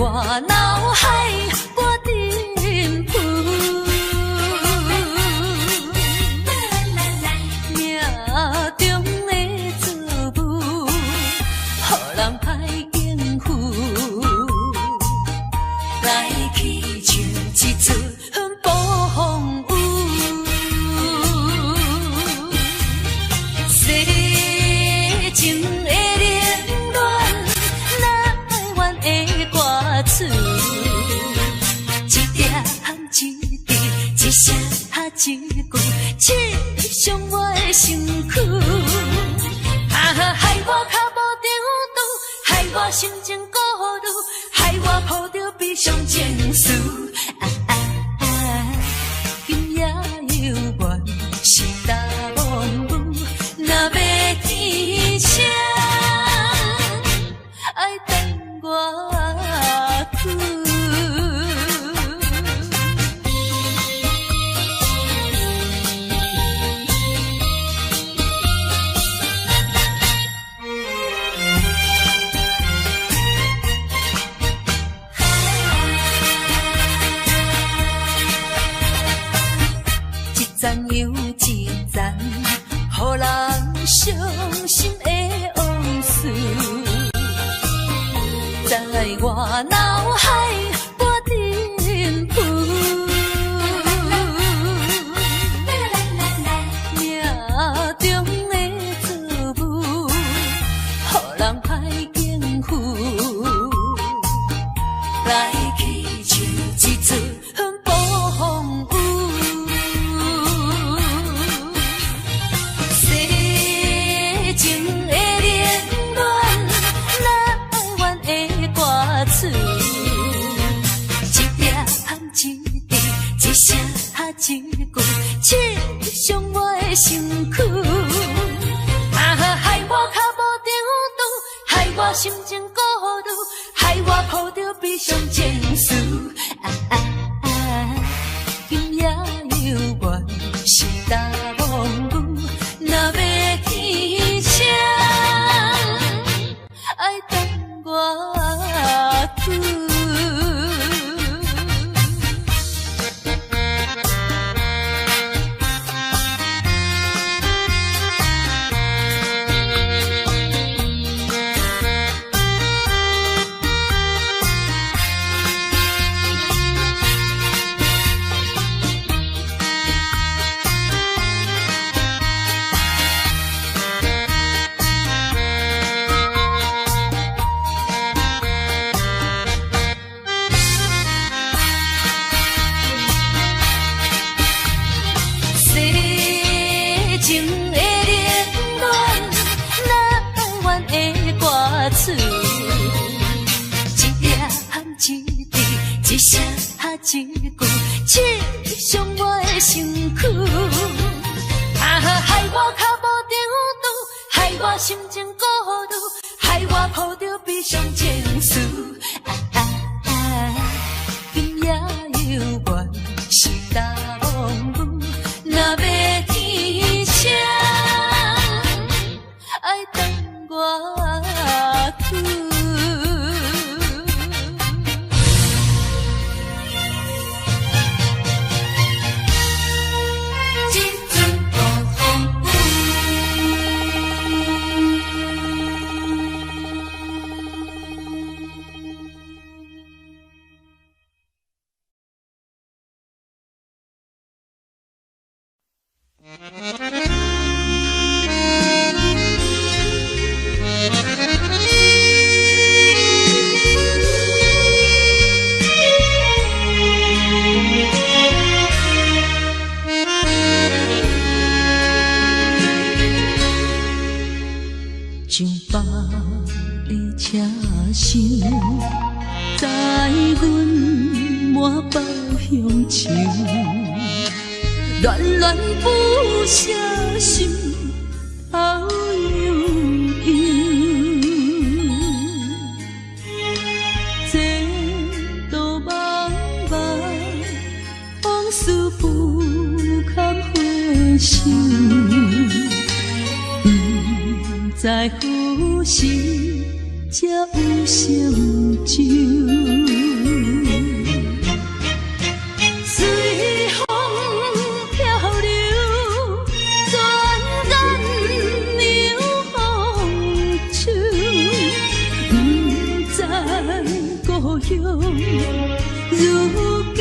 我脑海我沉浮，命中的作物，予人歹应付。来去像一阵暴风雨，世情的凌乱，哪会怨的歌词？一点一滴，一声一句，刺伤我的身躯。害我脚无着路，害我心情孤独，害我抱着悲伤情绪。今夜犹原是大梦舞，若要天晴，爱等我去。赞又一赞，予人伤心的往事，在我脑海我沉浮。命中的作物，予人歹应付。来去像一阵暴风雨。情的凌乱，哪会怨的歌词？一点一滴，一声一句，刺伤我的身躯。害我脚无着路，害我心情孤独，害我抱着悲伤情绪。今夜犹原是大梦舞，若要天晴，爱等我去。情的凌乱，哪会怨的歌词？一点一滴，一声一句，刺伤我的身躯。害我脚无着路，害我心情孤独，害我抱着悲伤情绪。今夜犹原是大梦舞，若要天晴，爱等我去。上北的车声，载阮满北乡愁，恋恋不舍心头悠悠。这道茫茫往事不堪回首。在何时才有成就？如今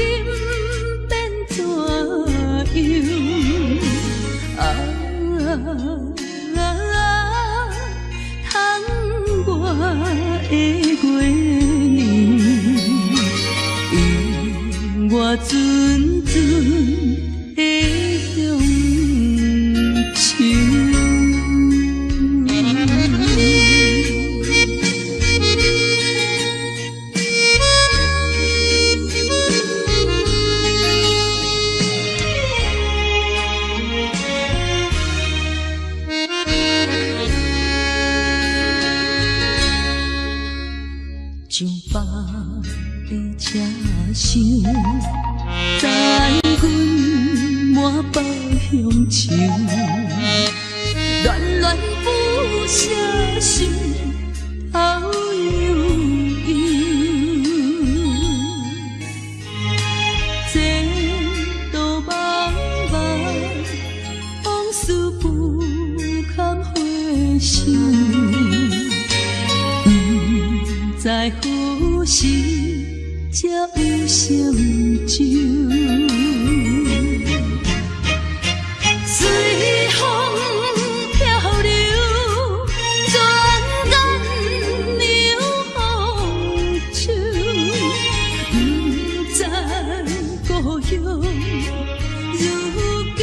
变怎样？通我的月亮，用我纯纯的乡愁。上北的车厢，载阮满北乡愁，恋恋不舍心头悠悠。这道茫茫往事不堪回首。在何时才有成就？随风漂流，转眼流风手，不知故乡如今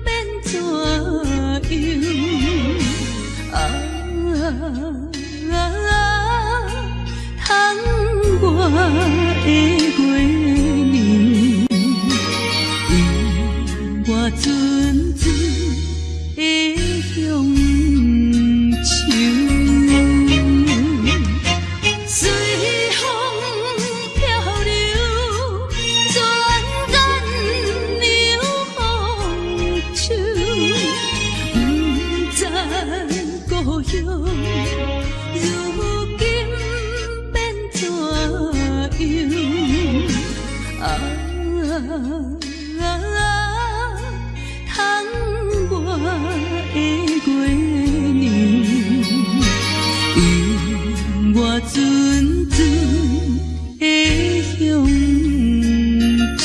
变怎样？通我的月亮，用我纯纯的乡愁。随风漂流，转眼流风手，不知故乡如今变怎样？通我的月亮，用我纯纯的乡愁。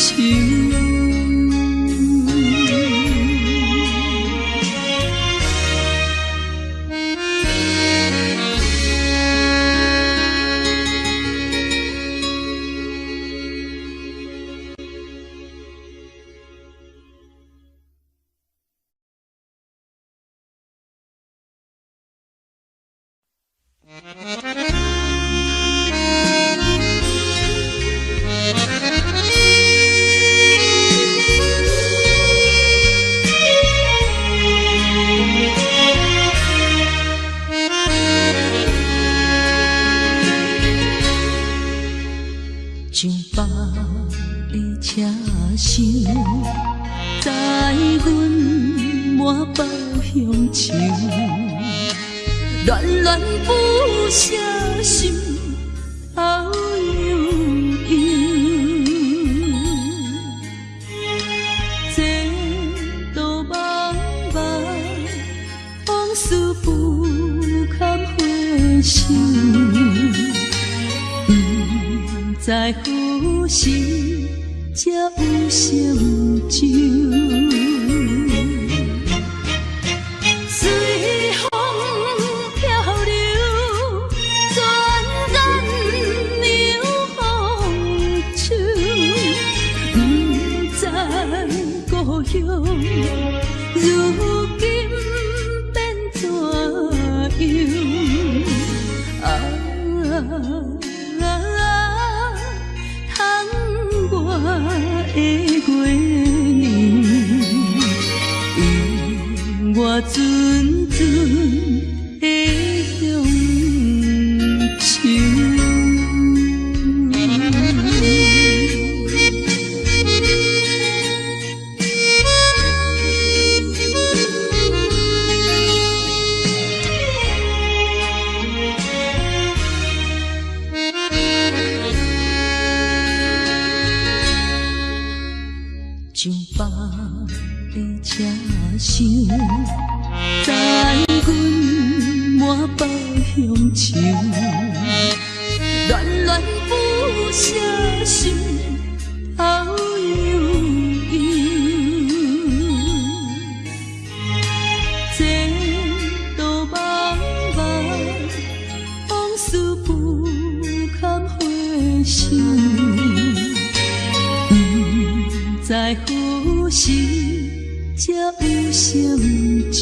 上北的车厢，载阮满北乡愁，恋恋不舍心头悠悠。这道茫茫往事不堪回首。在何时才有成就？随风漂流，转眼流风手，不知故乡如今变怎样？通我的月亮，用我纯纯的乡愁。上北的车厢，载阮满北乡愁，恋恋不写信头悠悠，前途茫茫，往事不堪回首，不知何时才有成就。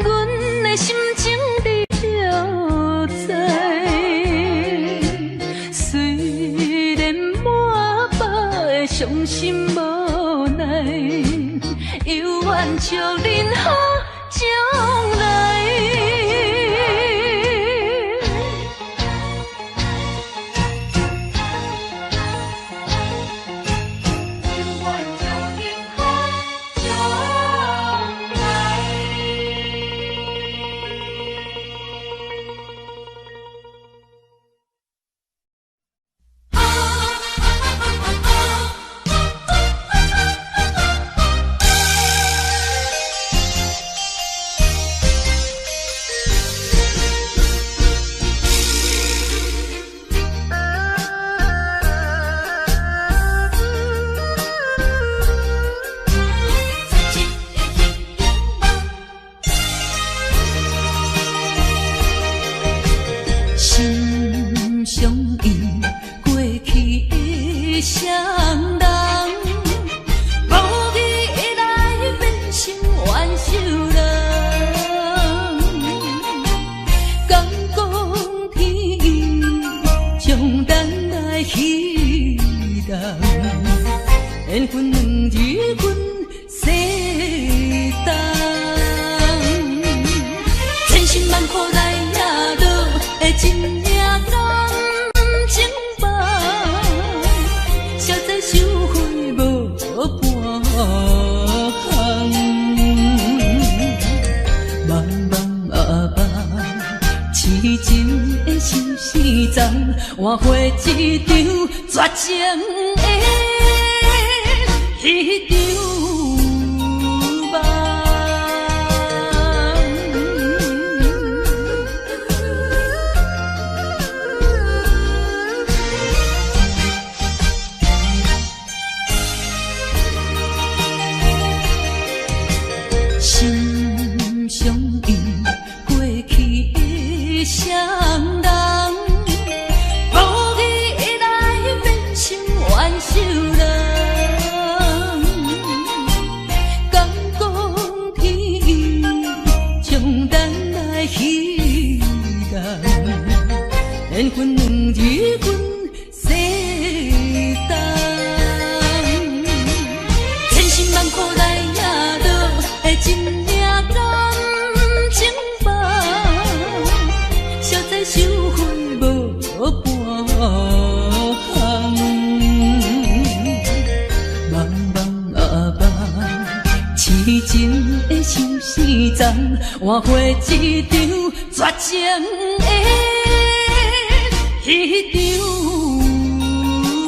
阮的心情你了知。伤心无奈，犹原祝恁好将来。缘分两字阮世当，千辛万苦来也都会真命甘情梦，实在收回无半项。茫茫啊茫，痴情的心事重，换回一场绝情的。彼场梦，心相印，过去的双人，无意来变成冤仇人。缘分两字阮世当，千辛万苦来也都会真命甘情梦，实在收回无半项。茫茫啊茫，痴情的心事重，换回一场绝情的。彼场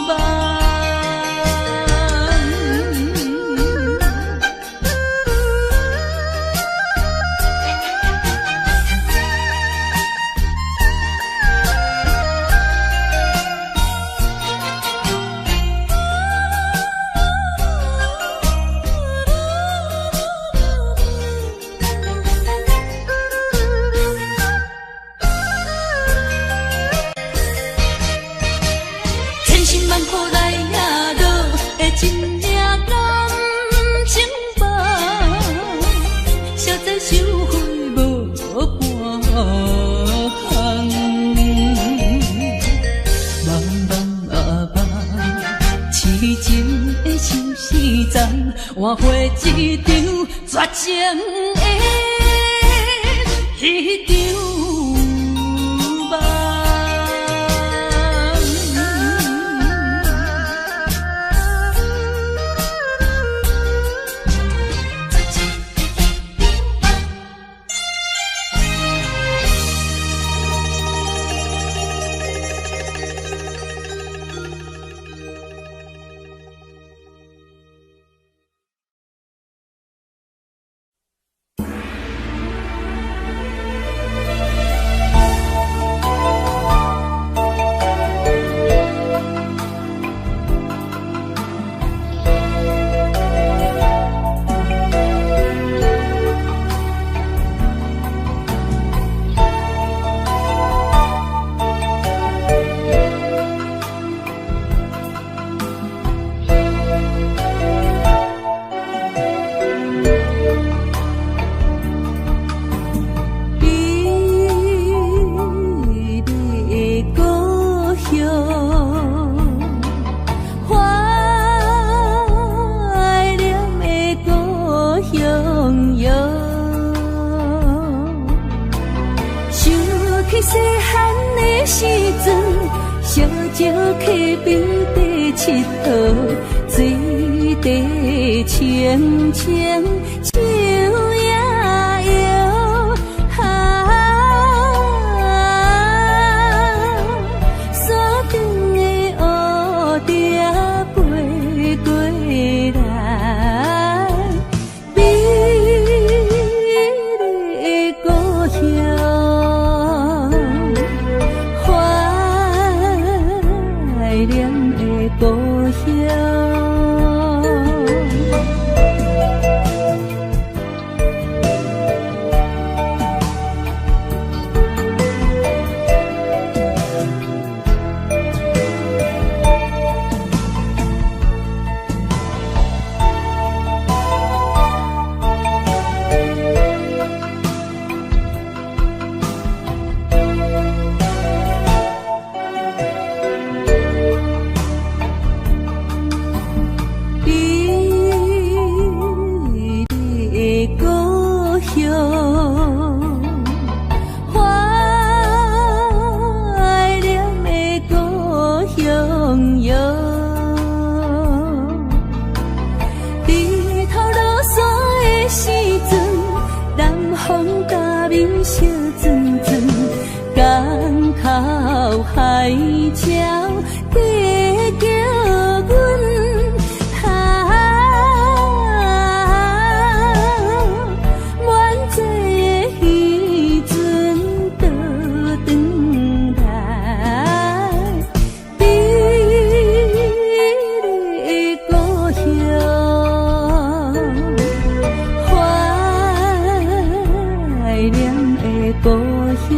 梦，万苦来也都会真命甘情梦，实在收回无半项。茫茫啊茫，痴情的心事重，换回一场绝情的彼场梦。去细汉的时阵，烧石溪边地佚佗，水地清清，树也摇。山顶的乌蝶飞过来，美丽的故乡，怀念的故乡。海礁地叫阮满载的渔船倒转来，美丽的故乡，怀念的故乡。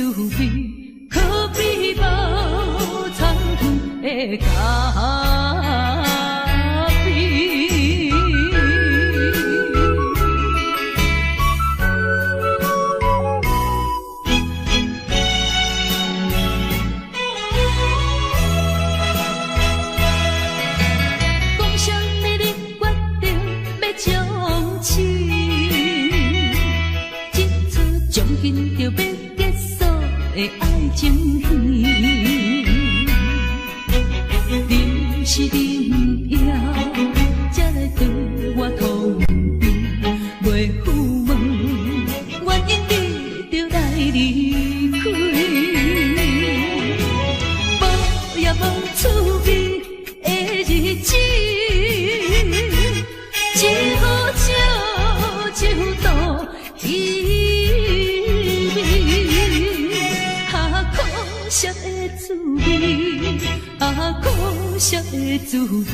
滋味，可比无参吞的咖啡。讲啥物你决定要将亲？这出将近就要结束的爱情戏，你是恁飘，才来对我痛悲，袂负问原因你就来离开，无也无滋味的日子，只好少度稀微，可惜的滋味，可惜的滋味，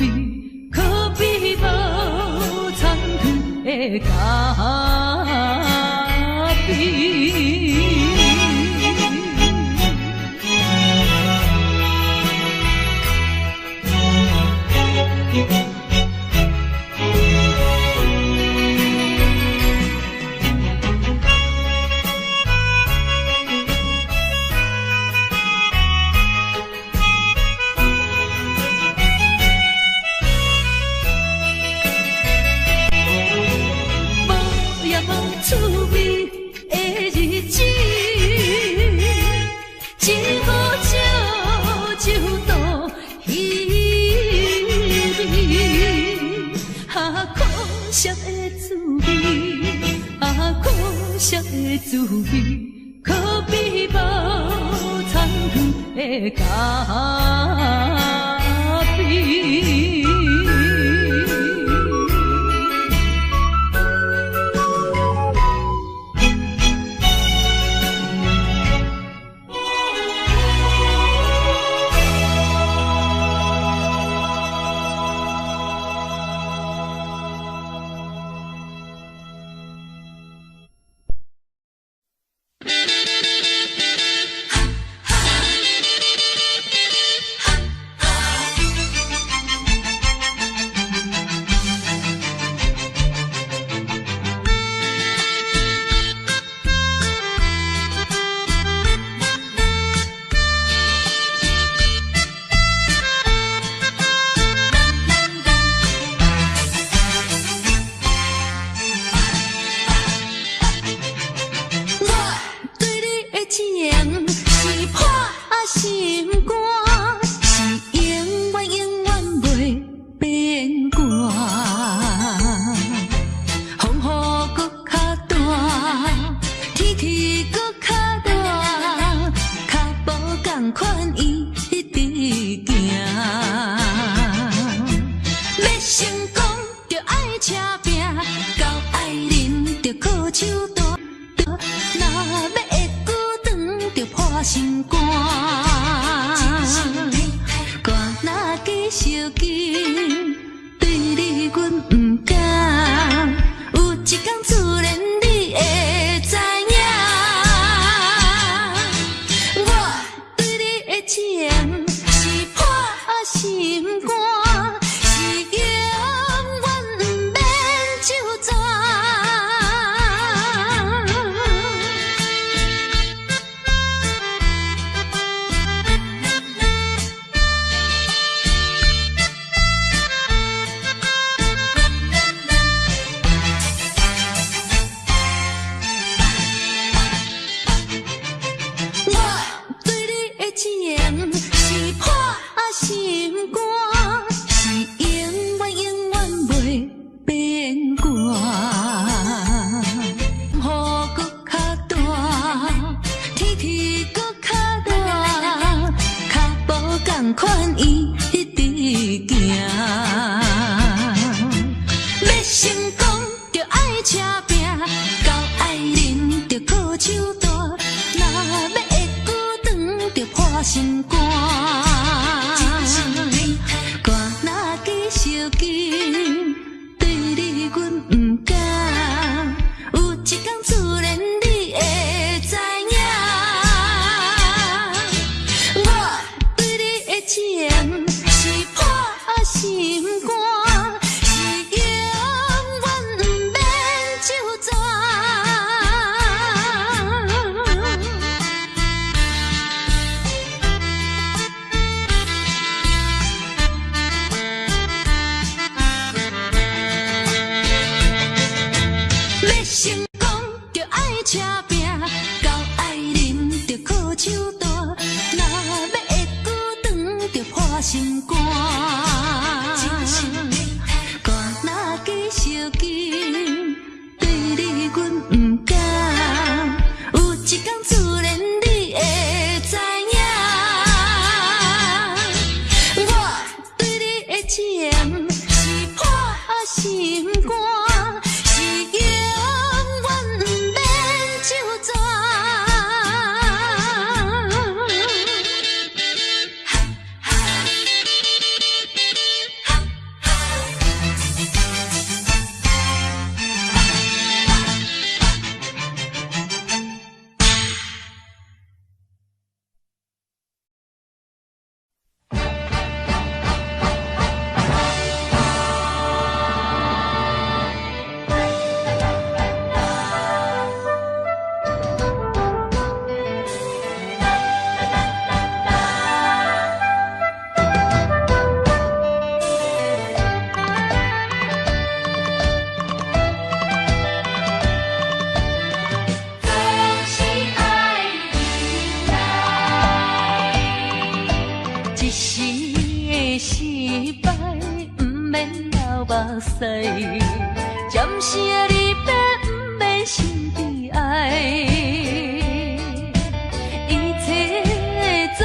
可比无参吞的咖啡。滋味的日子，只好少度稀微，可惜的滋味，可惜的滋味，可比无参吞的咖啡。心肝，肝若继续紧，对你阮不敢。有一天自然你会知影，我对你的情是破心肝，是永远不免就全。是破心肝，是永远永远袂变卦。雨搁较大，天气搁较热，脚步同款一直行。要成功就爱车拼，到爱人就靠手大，若要会久长就破心肝。紧，对你阮不敢。有一天自然你会知影，心肝。我若继续紧，对你阮不敢。有一天自然你会知影，我对你的情是破心肝，是永远不免就全。暂时的离别，不免心悲哀。一切总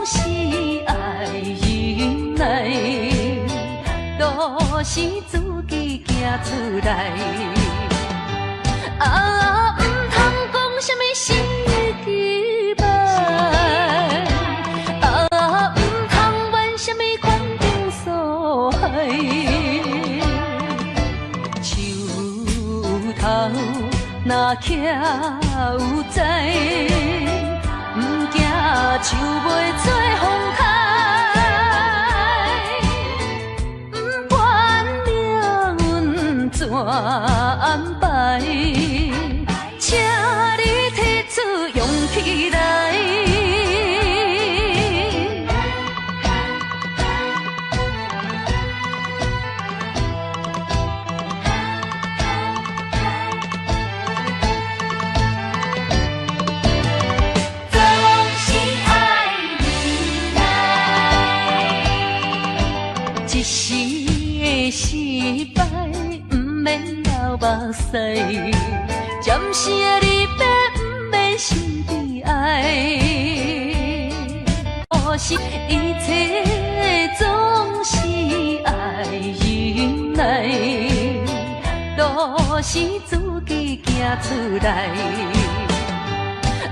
是爱忍耐，都是自己行出来。啊，唔通讲什么心的期盼，啊，唔通怨什么款定所害。头若徛有在，不惊树袂做风台，不管命运怎安排，请你提出勇气来。一时的失败，不免流目屎；暂时的离别，不免心悲哀。可是一切总是爱忍耐，都是自己行出来。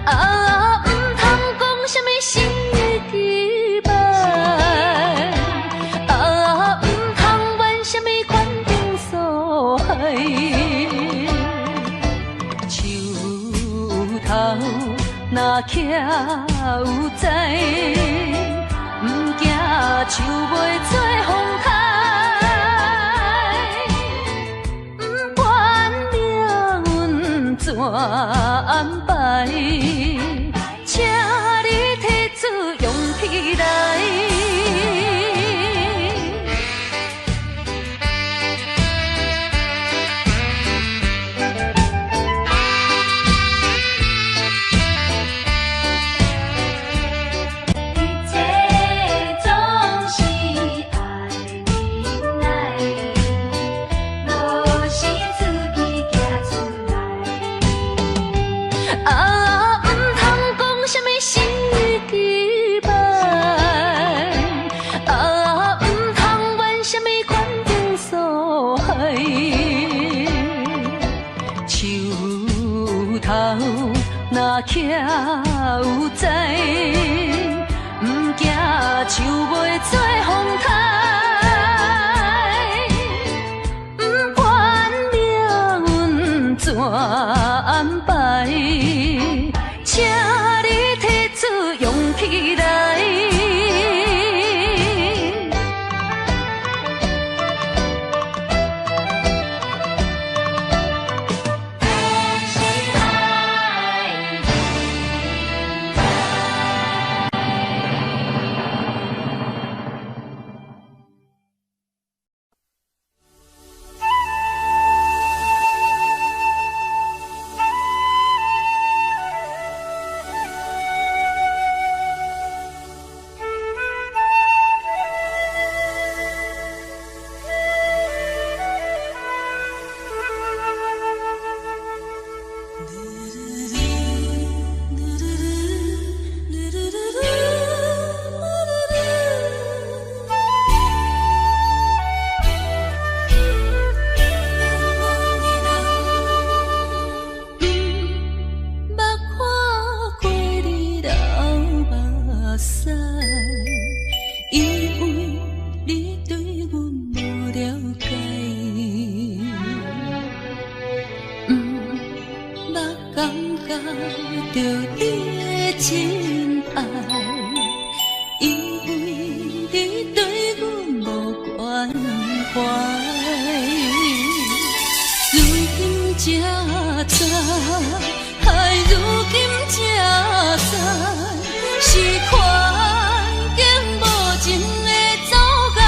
啊，唔通讲什么心的期盼。树头若徛有在，不惊树袂做风台，不管命运怎安排，请你提出勇气来。若徛有在，不惊树袂做风台，不管命运怎安排，请你提出勇气来。使，因为你对阮无了解，捌感觉到你的真爱，因为你对阮无关怀。如今才知，如今才知，是环境无情的阻碍。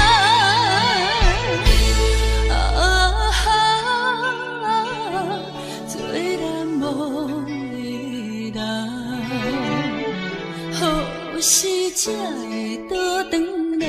做难忘的人，何时才会倒转来？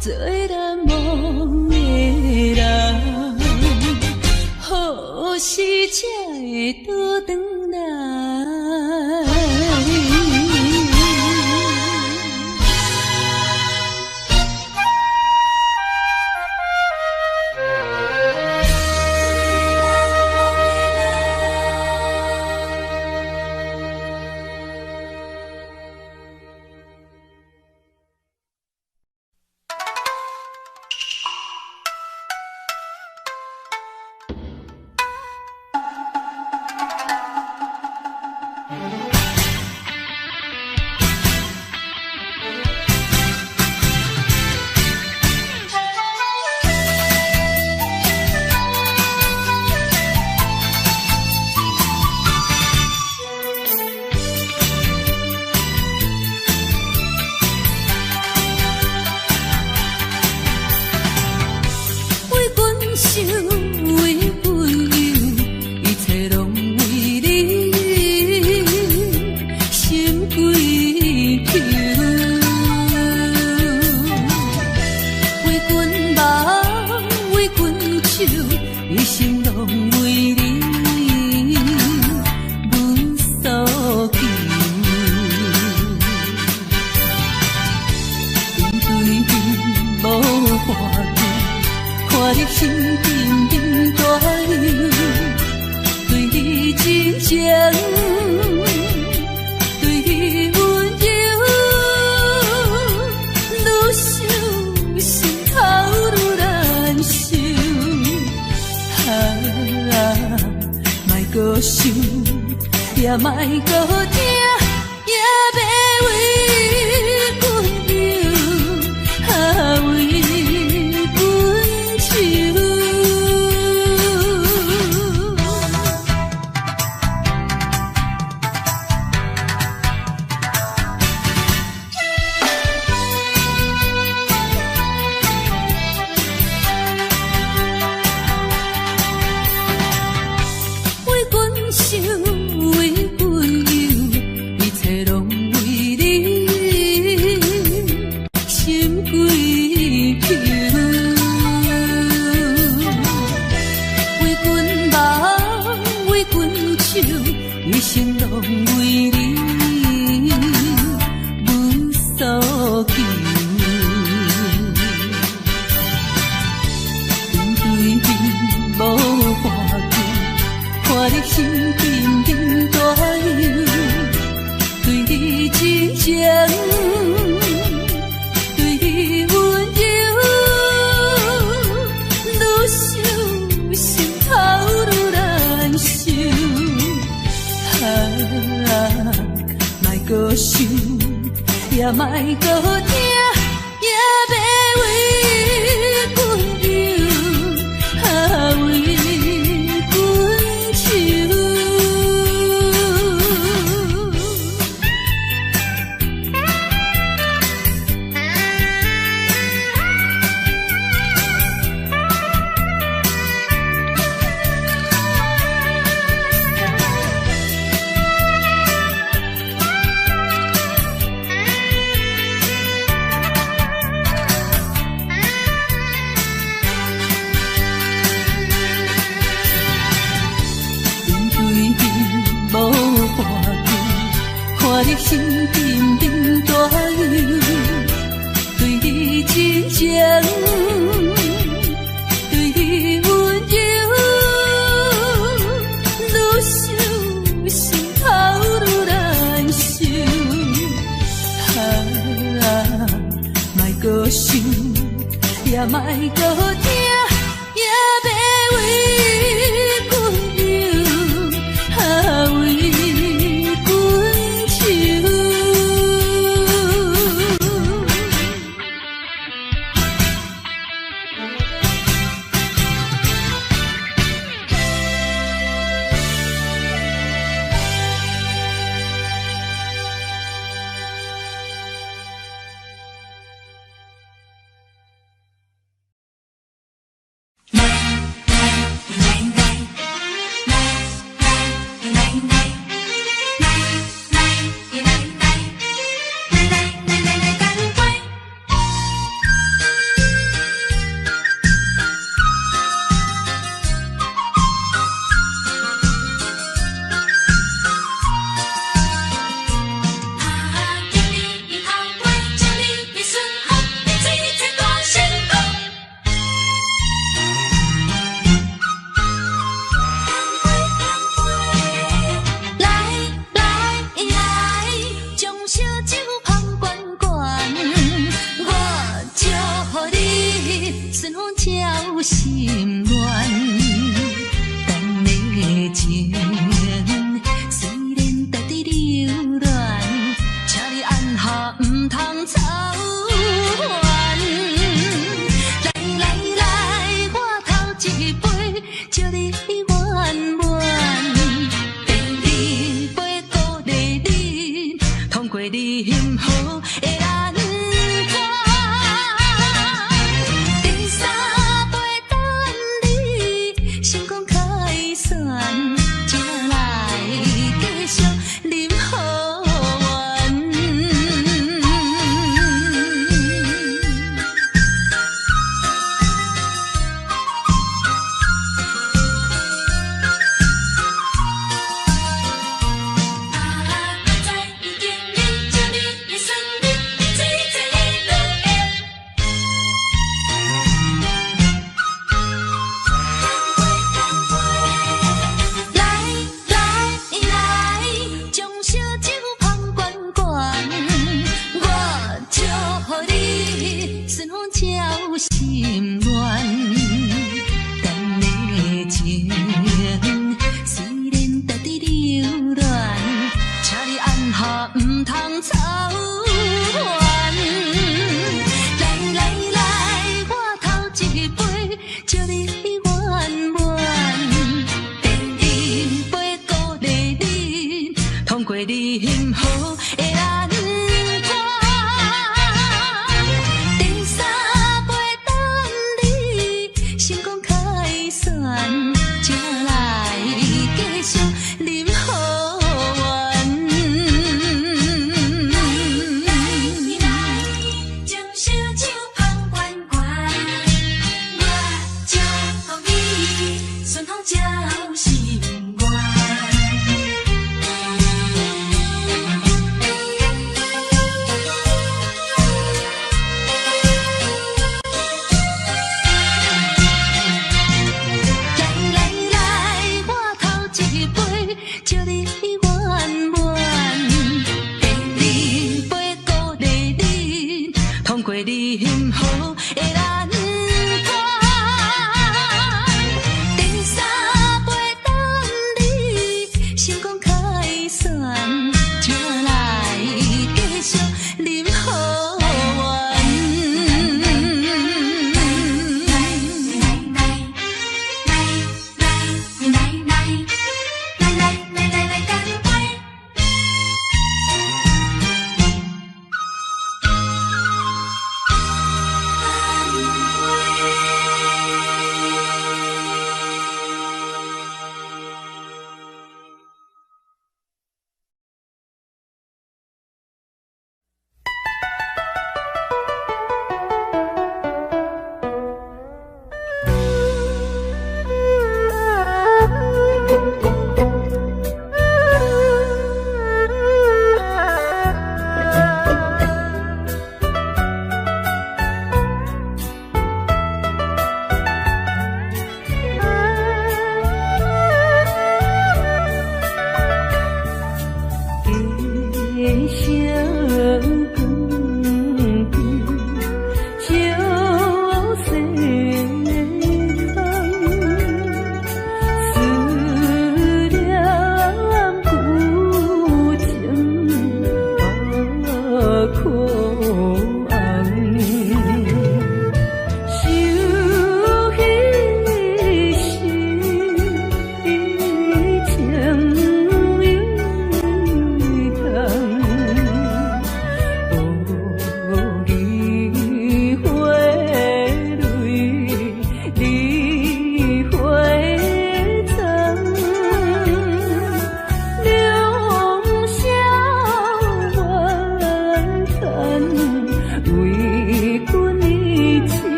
做难忘的人，何时才会倒转来？也莫搁听，也要为阮忧，为阮愁。为阮想。一生拢为你无所求，面对面无话。想，也莫搁听，也要为阮忧，啊为阮愁。看你心沉沉大忧，对你真情，对你温柔，愈想心头愈难受。莫搁想，也莫搁听，也要为阮忧，啊为。心乱，等的情虽然在地流乱，请你按下唔通操烦。来，我头一杯，祝你圆满。第二杯鼓励你，通过你幸福的难关。第三杯等你，成功开算。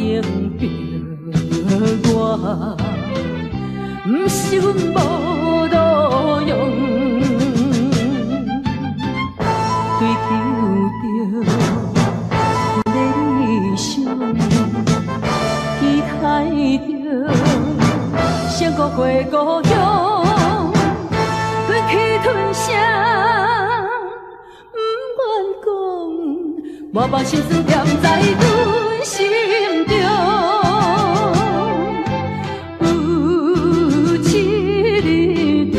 迎着我，不是阮无路用，追求着阮的理想，期待着成古过故乡，忍气吞声，不愿讲，我把心酸踮在阮心中。有一日你会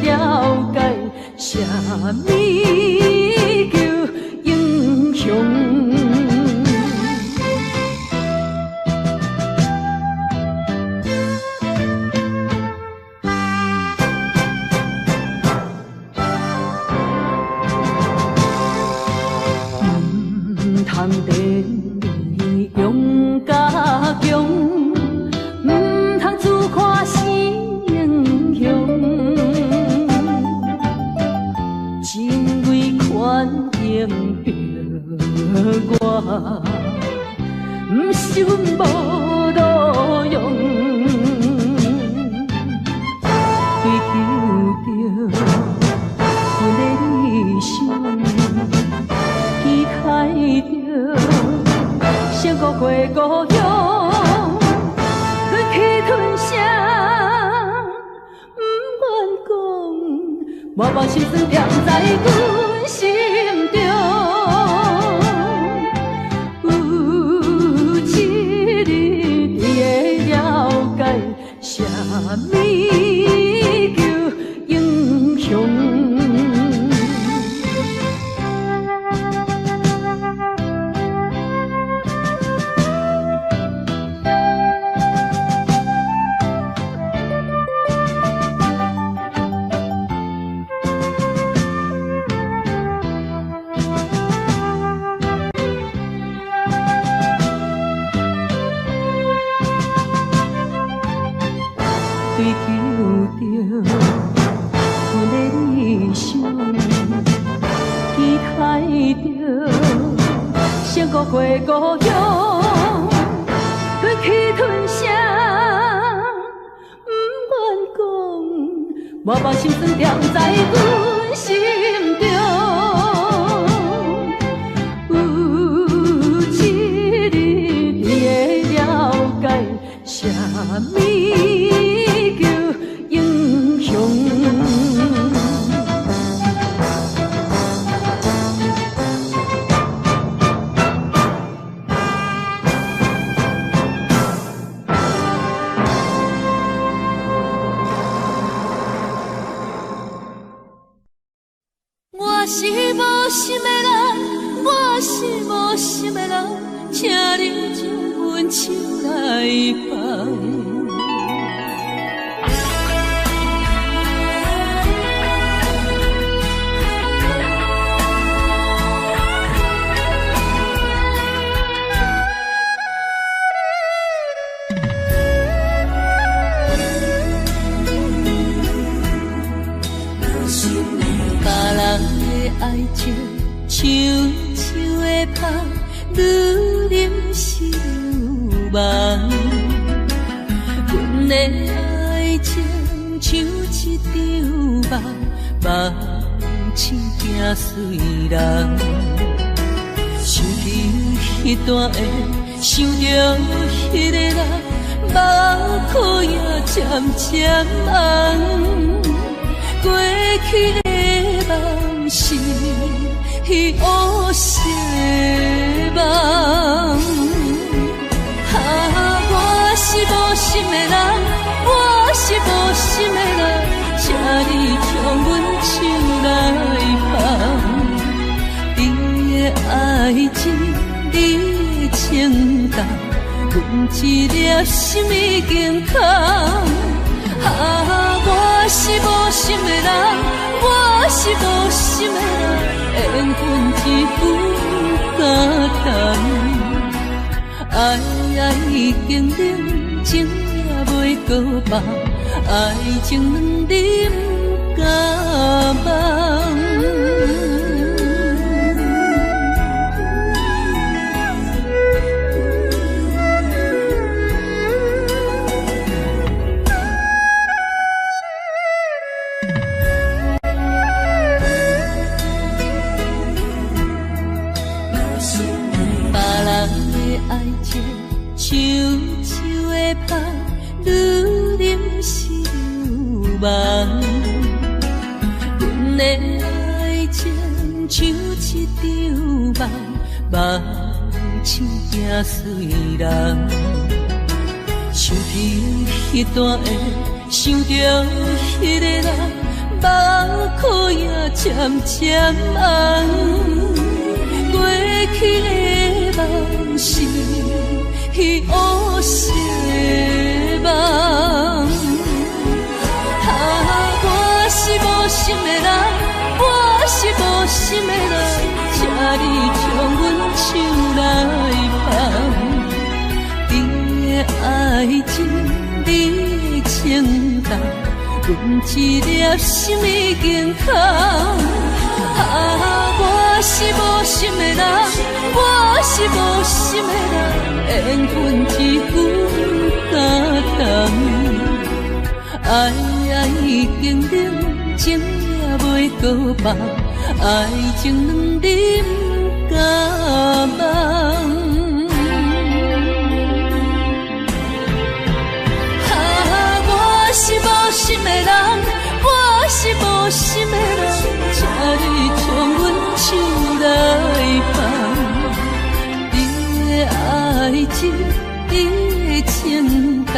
了解，啥物叫英雄。通电你用甲强，唔通自看是英雄，真为权应着我，唔是阮无路用，追求着阮的理想。期待着成古过故乡，忍气吞声，不愿讲，我把心酸踮在阮心中。有一日你会了解，啥物叫英雄。追求着阮的理想，期待着成古过故乡，忍气吞声，不愿讲，我把心酸踮在阮心中。有一日你会了解，啥物叫英雄。我是无心的人，我是无心的人，请你将阮手来放。爱情像像的香，愈啉是愈梦。阮的爱情像一场梦，梦醒惊碎人。想起迄段的，想着迄个人，目眶也渐渐红。过去的梦是乌色梦，我是无心的人，我是无心的人，请你将阮手来放。你的爱情，你的情感，阮一粒心已经空。我是无心的人，我是无心的人，缘分一分敢谈。爱已经冷，情也袂搁放，爱情两忍敢忘。爱情像树的香，愈啉是愈梦。阮的爱情像一场梦，梦醒惊碎人。想起迄段的，想着迄个人，目眶也渐渐红。过去的梦是乌色的梦，我是无心的人，我是无心的人，请你将阮手来放。你的爱情，你的情重，阮一粒心已经空。我是无心的人，我是无心的人，缘分只有相同。爱已经冷，情也袂搁放，爱情两啉甲梦。我是无心的人，我是无心的人，请你将阮手来放。你的爱情，你的情重，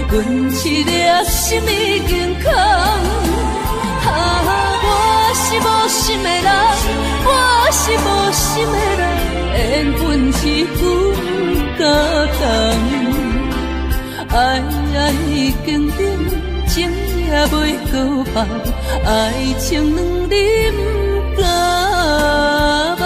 阮一粒心已经空。我是无心的人，我是无心的人，缘分只有相同。爱已经冷，情也袂搁放，爱情两啉甲梦。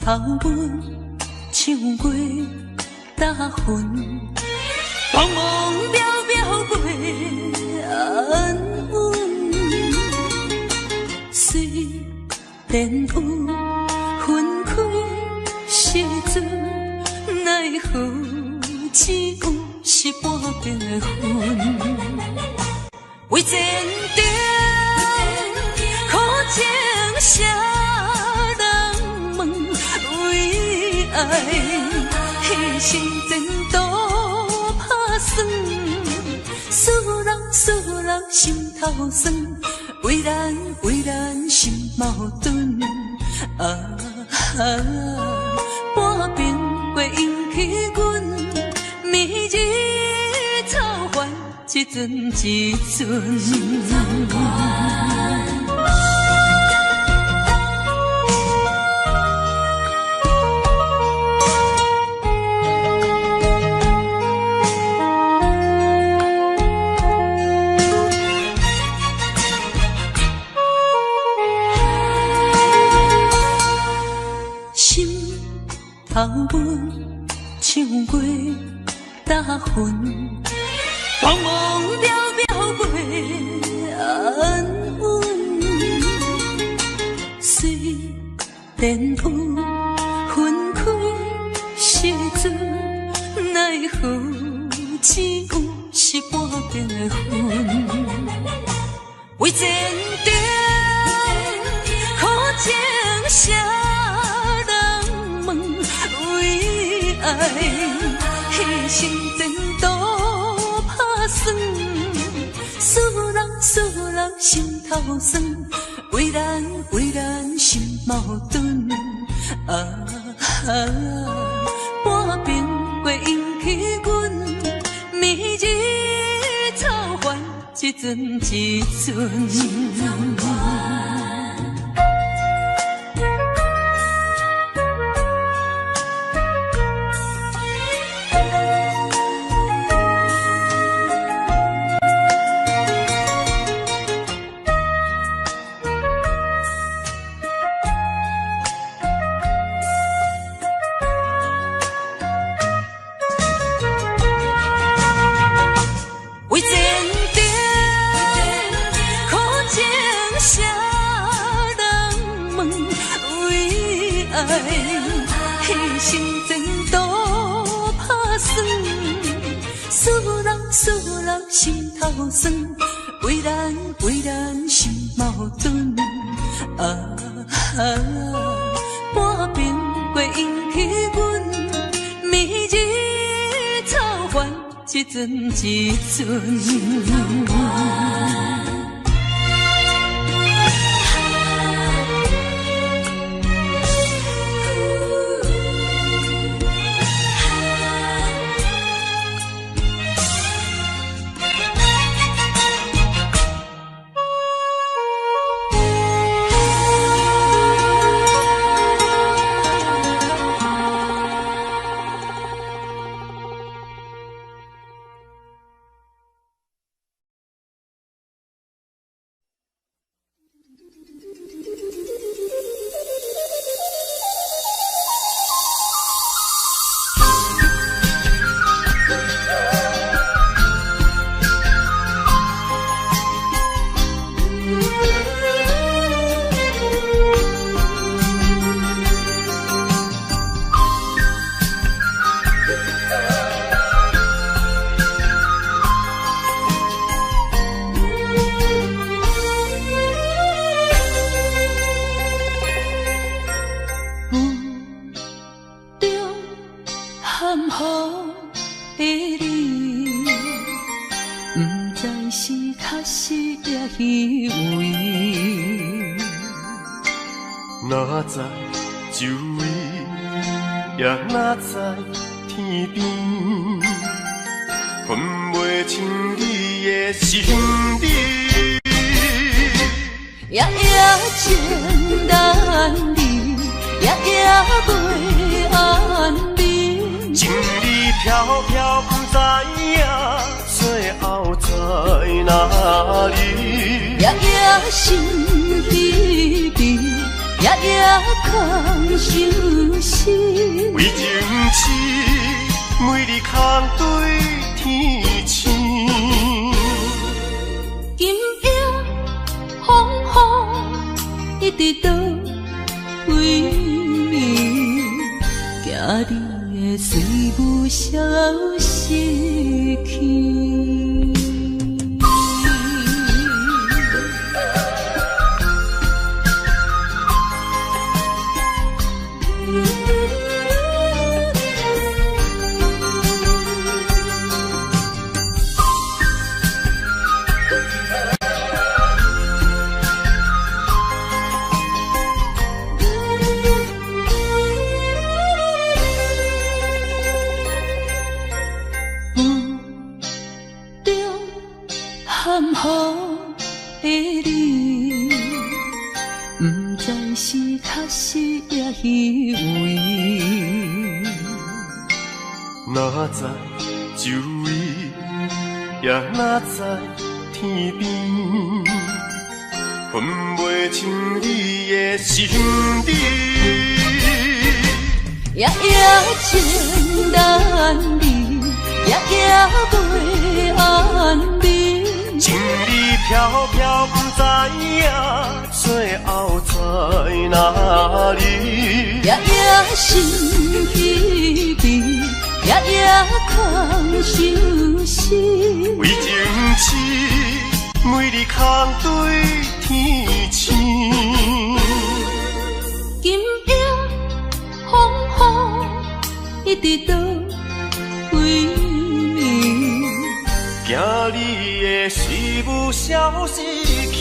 头阮唱过大云，茫茫渺渺过安稳。虽然有分开时阵，奈何只有是半边的云。为前程苦情谁人问？为爱牺牲前途打算，使人心头酸。为咱心矛盾，半边过引起阮绵日操烦，一阵一阵。头阮唱过大云，茫茫渺渺过安稳。虽然有分开时阵，奈何只有是半边的云。为前程苦情谁人问？为爱牺牲前途打算，使人心头酸。为咱心矛盾，半边过引起阮迷日草烦，一阵一阵。牺牲前途打算，使人心头酸，为咱心矛盾。半边过引起阮迷日草烦，一阵一阵。哪知周围，也哪知天边，分袂清你的心理。夜情难离，夜袂安眠。情意飘飘，不知影最后在哪里。夜心稀微。夜空相思，为情痴，每日空对天星。今夜风雨一直到为暝，惊你的随无消息去。含糊的你，不知是确实也虚伪。哪知周围，也哪知天边，分袂清你的心理。夜情难离，夜袂安眠。情意飘飘，不知影最后在哪里。夜心稀微，夜空相思。为情痴，每日空对天星。今夜风雨一直到为暝，惊你的随无消息去。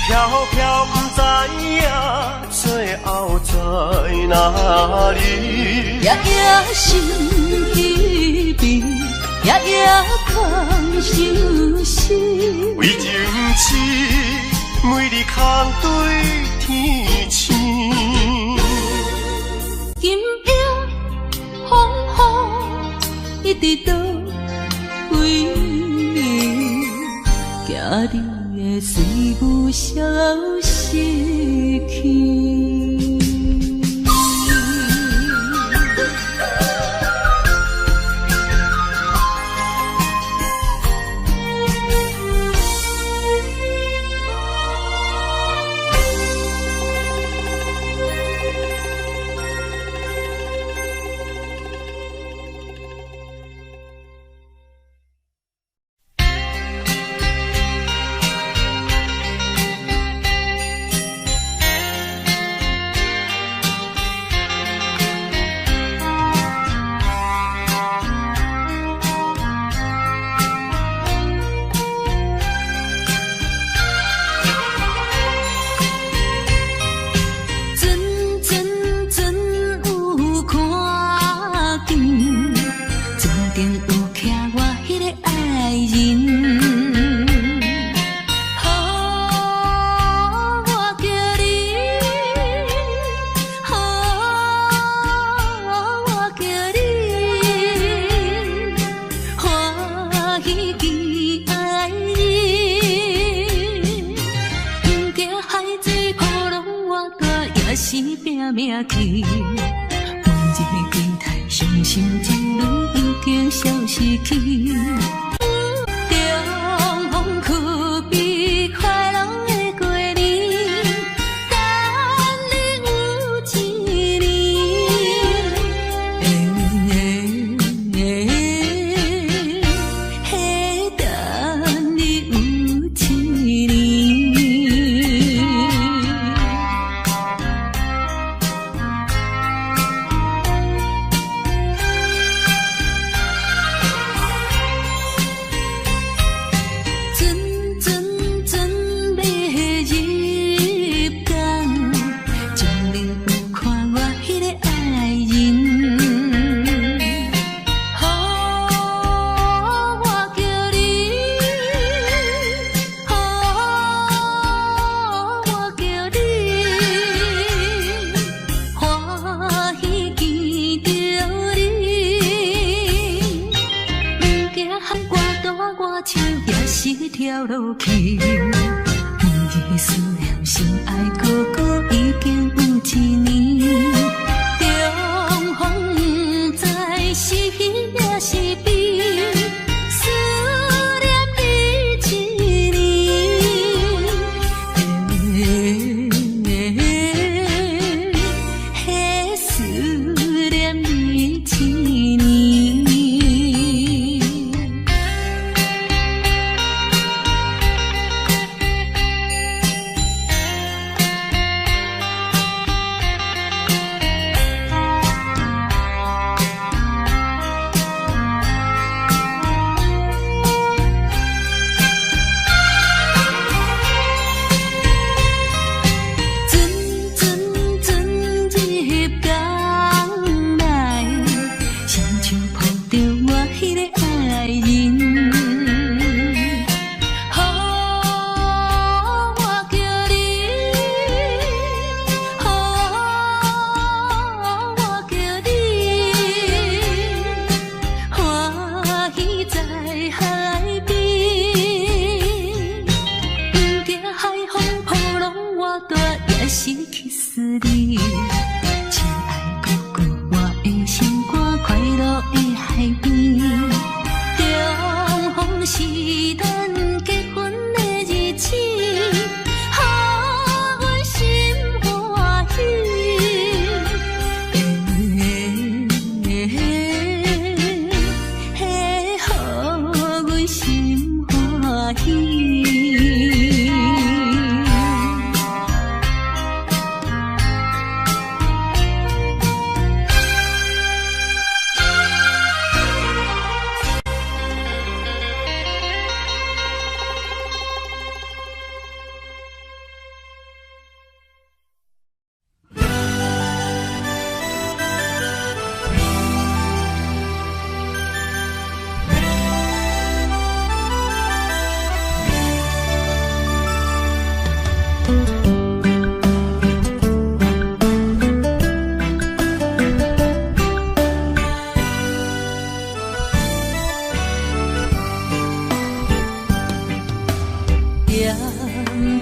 飘飘不知影，最后在哪里？夜夜想彼边，夜夜空相思。为情痴，每日空对天星。今夜风雨一直倒位，惊你的随舞消失去。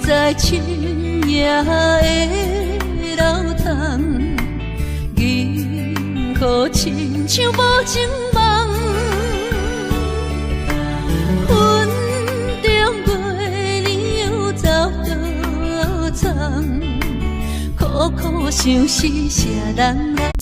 在深夜的楼窗，银河亲像无情梦，云中月亮又走倒藏，苦苦相思谁人来？